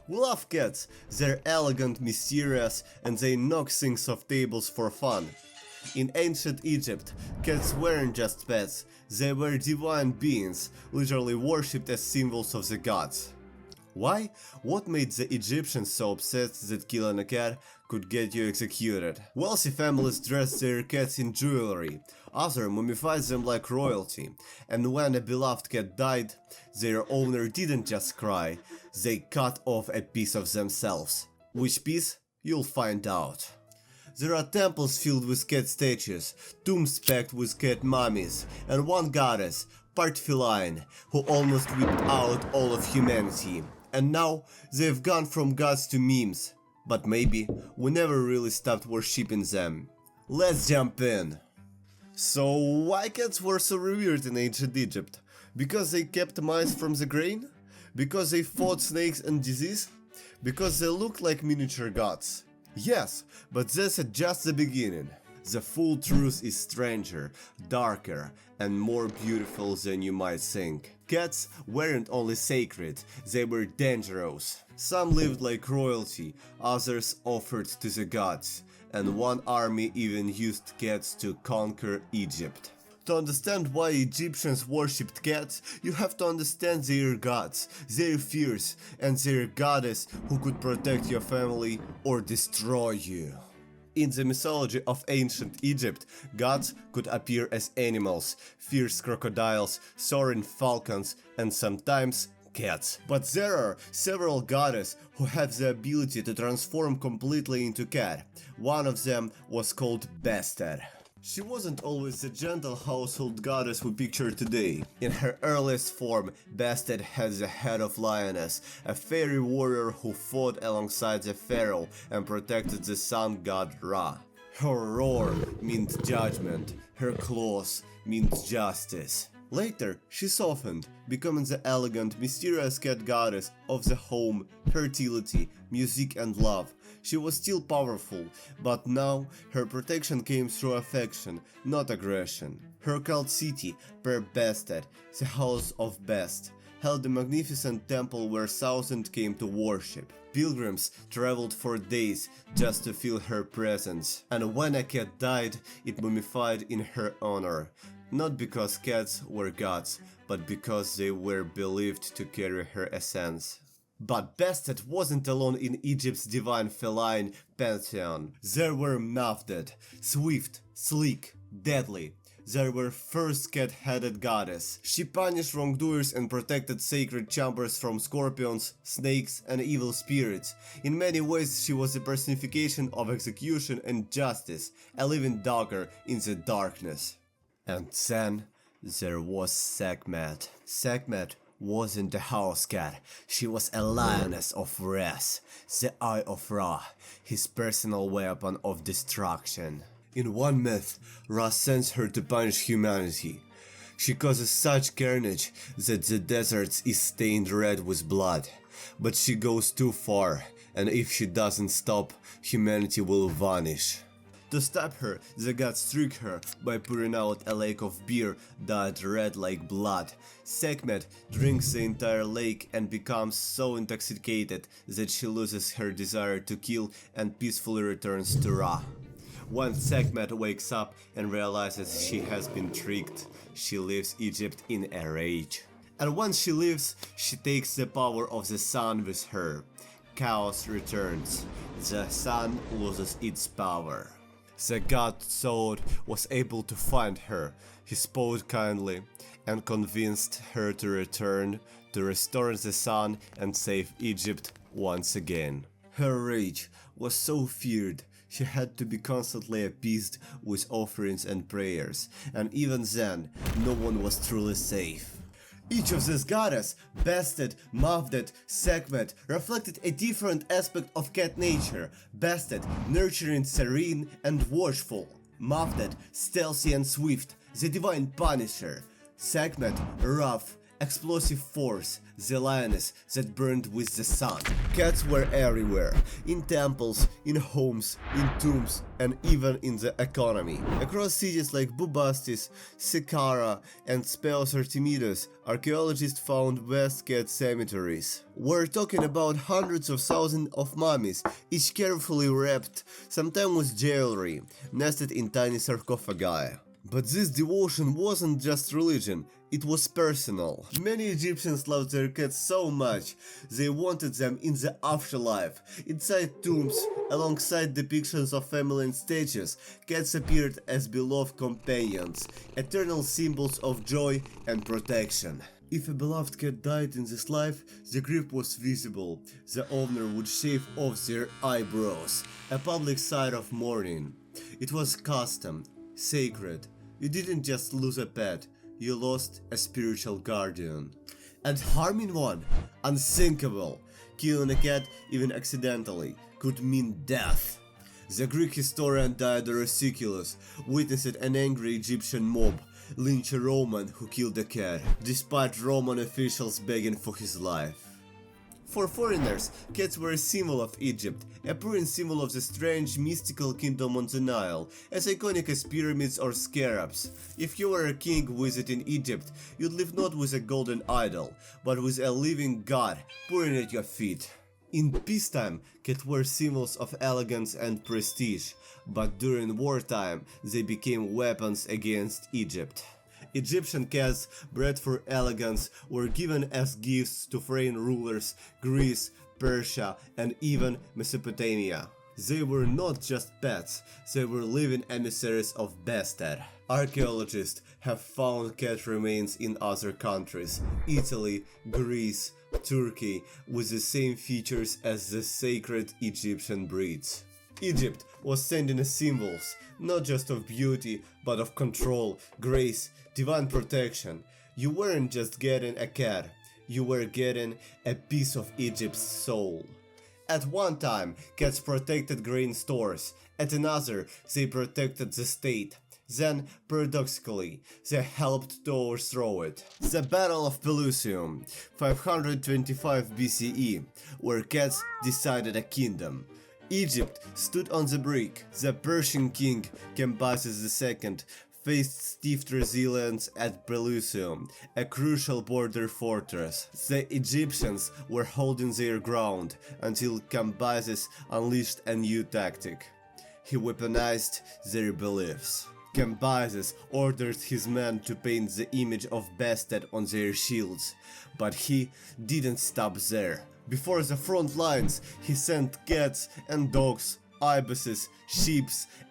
We love cats, they're elegant, mysterious, and they knock things off tables for fun. In ancient Egypt, cats weren't just pets, they were divine beings, literally worshipped as symbols of the gods. Why? What made the Egyptians so obsessed that killing a cat could get you executed? Wealthy families dressed their cats in jewelry, others mummified them like royalty, and when a beloved cat died, their owner didn't just cry, they cut off a piece of themselves. Which piece? You'll find out. There are temples filled with cat statues, tombs packed with cat mummies, and one goddess, part feline, who almost whipped out all of humanity. And now they've gone from gods to memes, but maybe we never really stopped worshipping them. Let's jump in. So why cats were so revered in ancient Egypt? Because they kept mice from the grain? Because they fought snakes and disease? Because they looked like miniature gods? Yes, but that's just the beginning. The full truth is stranger, darker, and more beautiful than you might think. Cats weren't only sacred, they were dangerous. Some lived like royalty, others offered to the gods, and one army even used cats to conquer Egypt. To understand why Egyptians worshipped cats, you have to understand their gods, their fears, and their goddess who could protect your family or destroy you. In the mythology of ancient Egypt, gods could appear as animals, fierce crocodiles, soaring falcons, and sometimes cats. But there are several goddesses who have the ability to transform completely into cat. One of them was called Bastet. She wasn't always the gentle household goddess we picture today. In her earliest form, Bastet had the head of lioness, a fairy warrior who fought alongside the pharaoh and protected the sun god Ra. Her roar meant judgment, her claws meant justice. Later, she softened, becoming the elegant, mysterious cat goddess of the home, fertility, music and love. She was still powerful, but now her protection came through affection, not aggression. Her cult city, Bastet, the House of Best, held a magnificent temple where thousands came to worship. Pilgrims traveled for days just to feel her presence, and when a cat died, it mummified in her honor. Not because cats were gods, but because they were believed to carry her essence. But Bastet wasn't alone in Egypt's divine feline pantheon. There were Mafdet, swift, sleek, deadly. There were first cat-headed goddess. She punished wrongdoers and protected sacred chambers from scorpions, snakes, and evil spirits. In many ways, she was a personification of execution and justice, a living dagger in the darkness. And then there was Sekhmet. Sekhmet wasn't a house cat, she was a lioness of wrath, the Eye of Ra, his personal weapon of destruction. In one myth, Ra sends her to punish humanity. She causes such carnage that the desert is stained red with blood. But she goes too far, and if she doesn't stop, humanity will vanish. To stop her, the gods trick her by pouring out a lake of beer dyed red like blood. Sekhmet drinks the entire lake and becomes so intoxicated that she loses her desire to kill and peacefully returns to Ra. When Sekhmet wakes up and realizes she has been tricked, she leaves Egypt in a rage. And once she leaves, she takes the power of the sun with her. Chaos returns. The sun loses its power. The god Thoth was able to find her. He spoke kindly and convinced her to return, to restore the sun and save Egypt once again. Her rage was so feared, she had to be constantly appeased with offerings and prayers, and even then, no one was truly safe. Each of these goddesses, Bastet, Mafdet, Sekhmet, reflected a different aspect of cat nature. Bastet, nurturing, serene, and watchful. Mafdet, stealthy and swift, the divine punisher. Sekhmet, rough explosive force, the lioness that burned with the sun. Cats were everywhere, in temples, in homes, in tombs, and even in the economy. Across cities like Bubastis, Saqqara, and Speos Artemidos, archaeologists found vast cat cemeteries. We're talking about hundreds of thousands of mummies, each carefully wrapped, sometimes with jewelry, nested in tiny sarcophagi. But this devotion wasn't just religion, it was personal. Many Egyptians loved their cats so much, they wanted them in the afterlife. Inside tombs, alongside depictions of family and statues, cats appeared as beloved companions, eternal symbols of joy and protection. If a beloved cat died in this life, the grief was visible. The owner would shave off their eyebrows, a public sign of mourning. It was custom, sacred. You didn't just lose a pet, you lost a spiritual guardian. And harming one? Unthinkable. Killing a cat, even accidentally, could mean death. The Greek historian Diodorus witnessed an angry Egyptian mob lynch a Roman who killed a cat, despite Roman officials begging for his life. For foreigners, cats were a symbol of Egypt, a proving symbol of the strange mystical kingdom on the Nile, as iconic as pyramids or scarabs. If you were a king visiting Egypt, you'd live not with a golden idol, but with a living god pouring at your feet. In peacetime, cats were symbols of elegance and prestige, but during wartime they became weapons against Egypt. Egyptian cats, bred for elegance, were given as gifts to foreign rulers, Greece, Persia, and even Mesopotamia. They were not just pets, they were living emissaries of Bastet. Archaeologists have found cat remains in other countries, Italy, Greece, Turkey, with the same features as the sacred Egyptian breeds. Egypt was sending us symbols, not just of beauty, but of control, grace, divine protection. You weren't just getting a cat, you were getting a piece of Egypt's soul. At one time, cats protected grain stores, at another, they protected the state. Then, paradoxically, they helped to overthrow it. The Battle of Pelusium, 525 BCE, where cats decided a kingdom. Egypt stood on the brink. The Persian king, Cambyses II, faced stiff resilience at Pelusium, a crucial border fortress. The Egyptians were holding their ground until Cambyses unleashed a new tactic. He weaponized their beliefs. Cambyses ordered his men to paint the image of Bastet on their shields, but he didn't stop there. Before the front lines, he sent cats and dogs, ibises, sheep,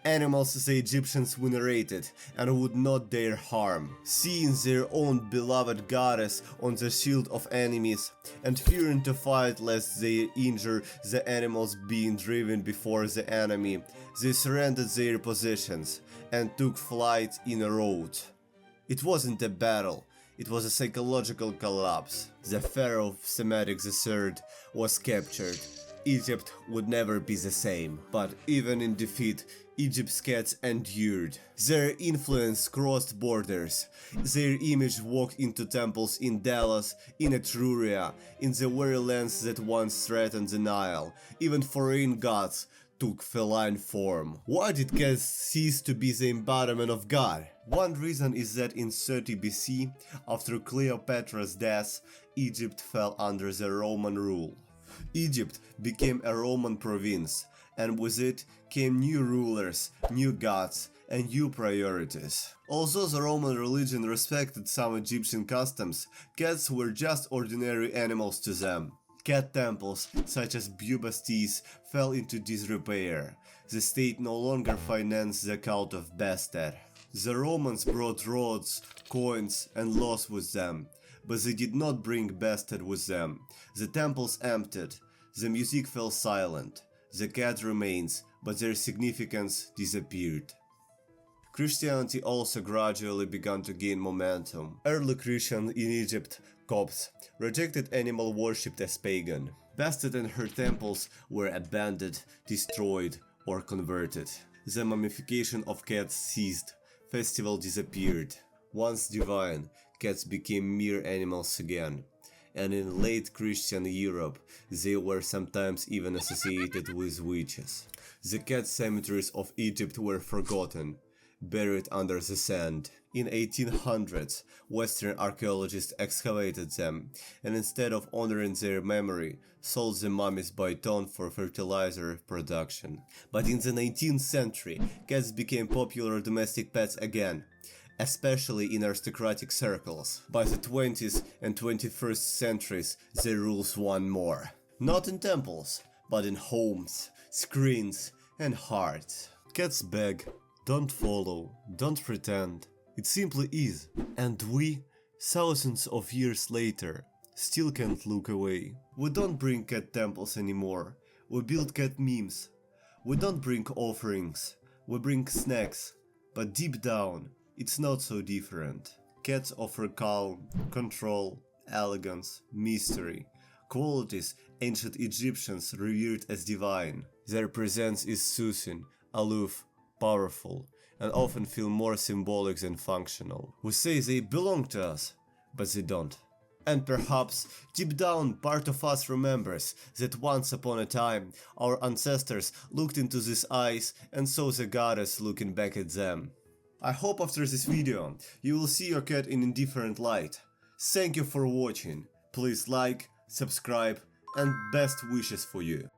animals the Egyptians venerated and would not dare harm. Seeing their own beloved goddess on the shield of enemies and fearing to fight lest they injure the animals being driven before the enemy, they surrendered their positions and took flight in a rout. It wasn't a battle. It was a psychological collapse. The pharaoh of Sekhmet III was captured. Egypt would never be the same. But even in defeat, Egypt's cats endured. Their influence crossed borders. Their image walked into temples in Delos, in Etruria, in the very lands that once threatened the Nile. Even foreign gods took feline form. Why did cats cease to be the embodiment of God? One reason is that in 30 BC, after Cleopatra's death, Egypt fell under the Roman rule. Egypt became a Roman province, and with it came new rulers, new gods, and new priorities. Although the Roman religion respected some Egyptian customs, cats were just ordinary animals to them. Cat temples, such as Bubastis, fell into disrepair. The state no longer financed the cult of Bastet. The Romans brought rods, coins, and laws with them, but they did not bring Bastet with them. The temples emptied, the music fell silent, the cat remains, but their significance disappeared. Christianity also gradually began to gain momentum. Early Christians in Egypt, Copts, rejected animal worship as pagan. Bastet and her temples were abandoned, destroyed, or converted. The mummification of cats ceased. Festival disappeared. Once divine, cats became mere animals again, and in late Christian Europe they were sometimes even associated with witches. The cat cemeteries of Egypt were forgotten, buried under the sand. In 1800s, Western archaeologists excavated them, and instead of honoring their memory, sold the mummies by ton for fertilizer production. But in the 19th century, cats became popular domestic pets again, especially in aristocratic circles. By the 20th and 21st centuries, their rules won more. Not in temples, but in homes, screens, and hearts. Cats beg, don't follow, don't pretend. It simply is. And we, thousands of years later, still can't look away. We don't bring cat temples anymore. We build cat memes. We don't bring offerings. We bring snacks. But deep down, it's not so different. Cats offer calm, control, elegance, mystery, qualities ancient Egyptians revered as divine. Their presence is soothing, aloof, powerful, and often feel more symbolic than functional. We say they belong to us, but they don't. And perhaps, deep down, part of us remembers that once upon a time, our ancestors looked into these eyes and saw the goddess looking back at them. I hope after this video, you will see your cat in a different light. Thank you for watching. Please like, subscribe, and best wishes for you.